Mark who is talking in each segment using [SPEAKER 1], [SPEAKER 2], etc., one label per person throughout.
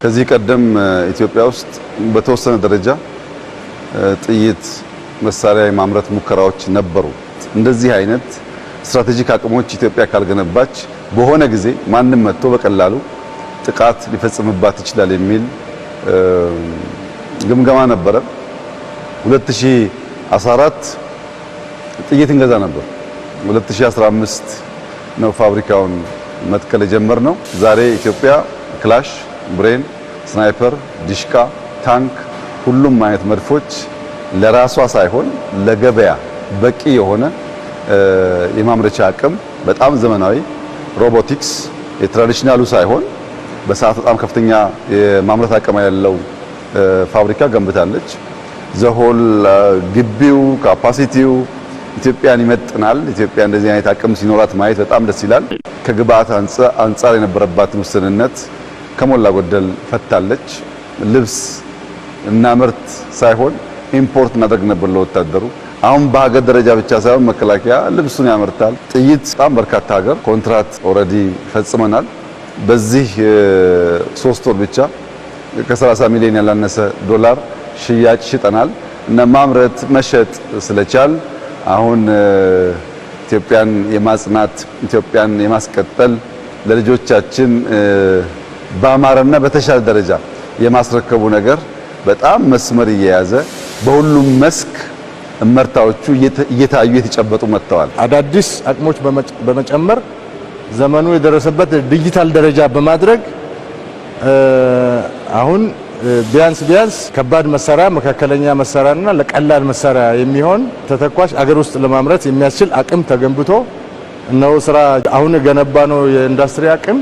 [SPEAKER 1] ከዚህ ቀደም ኢትዮጵያ ውስጥ በተወሰነ ደረጃ ጥይት መሳሪያ የማምረት ሙከራዎች ነበሩ። እንደዚህ አይነት ስትራቴጂክ አቅሞች ኢትዮጵያ ካልገነባች በሆነ ጊዜ ማንም መጥቶ በቀላሉ ጥቃት ሊፈጽምባት ይችላል የሚል ግምገማ ነበረ። 2014 ጥይት እንገዛ ነበር። 2015 ነው ፋብሪካውን መትከል የጀመርነው። ዛሬ ኢትዮጵያ ክላሽ፣ ብሬን፣ ስናይፐር፣ ዲሽቃ፣ ታንክ ሁሉም አይነት መድፎች ለራሷ ሳይሆን ለገበያ በቂ የሆነ የማምረቻ አቅም በጣም ዘመናዊ ሮቦቲክስ የትራዲሽናሉ ሳይሆን በሰዓት በጣም ከፍተኛ የማምረት አቅም ያለው ፋብሪካ ገንብታለች። ዘሆል ግቢው ካፓሲቲው ኢትዮጵያን ይመጥናል። ኢትዮጵያ እንደዚህ አይነት አቅም ሲኖራት ማየት በጣም ደስ ይላል። ከግብአት አንጻር የነበረባትን ውስንነት ከሞላ ጎደል ፈታለች። ልብስ እና ምርት ሳይሆን ኢምፖርት እናደርግ ነበር ለወታደሩ። አሁን በሀገር ደረጃ ብቻ ሳይሆን መከላከያ ልብሱን ያመርታል። ጥይት በጣም በርካታ ሀገር ኮንትራት ኦልሬዲ ፈጽመናል። በዚህ 3 ወር ብቻ ከ30 ሚሊዮን ያላነሰ ዶላር ሽያጭ ሽጠናል እና ማምረት መሸጥ ስለቻል አሁን ኢትዮጵያን የማጽናት ኢትዮጵያን የማስቀጠል ለልጆቻችን በአማረና በተሻለ ደረጃ የማስረከቡ ነገር በጣም መስመር እየያዘ በሁሉም መስክ እመርታዎቹ እየታዩ የተጨበጡ መጥተዋል።
[SPEAKER 2] አዳዲስ አቅሞች በመጨመር ዘመኑ የደረሰበት ዲጂታል ደረጃ በማድረግ አሁን ቢያንስ ከባድ መሳሪያ፣ መካከለኛ መሳሪያና ለቀላል መሳሪያ የሚሆን ተተኳሽ አገር ውስጥ ለማምረት የሚያስችል አቅም ተገንብቶ ነው ስራ አሁን ገነባነው። የኢንዱስትሪ አቅም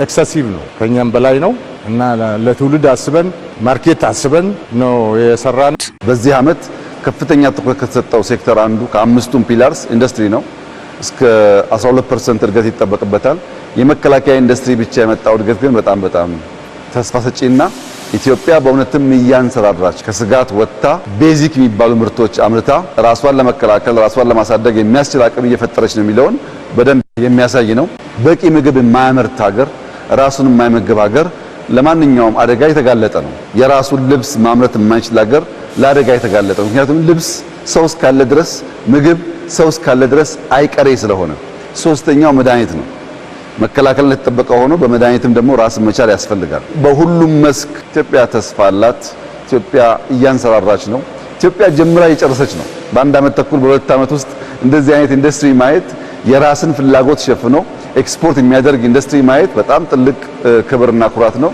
[SPEAKER 2] ኤክሰሲቭ ነው፣ ከኛም በላይ ነው እና ለትውልድ አስበን ማርኬት አስበን ነው የሰራን።
[SPEAKER 1] በዚህ ዓመት ከፍተኛ ትኩረት ከተሰጠው ሴክተር አንዱ ከአምስቱም ፒላርስ ኢንዱስትሪ ነው። እስከ 12% እድገት ይጠበቅበታል። የመከላከያ ኢንዱስትሪ ብቻ የመጣው እድገት ግን በጣም ተስፋ ሰጪና ኢትዮጵያ በእውነትም እያንሰራራች ከስጋት ወጥታ ቤዚክ የሚባሉ ምርቶች አምርታ ራሷን ለመከላከል ራሷን ለማሳደግ የሚያስችል አቅም እየፈጠረች ነው የሚለውን በደንብ የሚያሳይ ነው። በቂ ምግብ የማያመርት ሀገር፣ ራሱን የማይመግብ ሀገር ለማንኛውም አደጋ የተጋለጠ ነው። የራሱን ልብስ ማምረት የማይችል ሀገር ለአደጋ የተጋለጠ ነው። ምክንያቱም ልብስ ሰው እስካለ ድረስ፣ ምግብ ሰው እስካለ ድረስ አይቀሬ ስለሆነ። ሶስተኛው መድኃኒት ነው። መከላከል እንደተጠበቀ ሆኖ በመድኃኒትም ደግሞ ራስን መቻል ያስፈልጋል። በሁሉም መስክ ኢትዮጵያ ተስፋ አላት። ኢትዮጵያ እያንሰራራች ነው። ኢትዮጵያ ጀምራ እየጨረሰች ነው። በ1 ዓመት ተኩል በ2 ዓመት ውስጥ እንደዚህ አይነት ኢንዱስትሪ ማየት የራስን ፍላጎት ሸፍኖ ኤክስፖርት የሚያደርግ ኢንዱስትሪ ማየት በጣም ትልቅ ክብርና ኩራት ነው።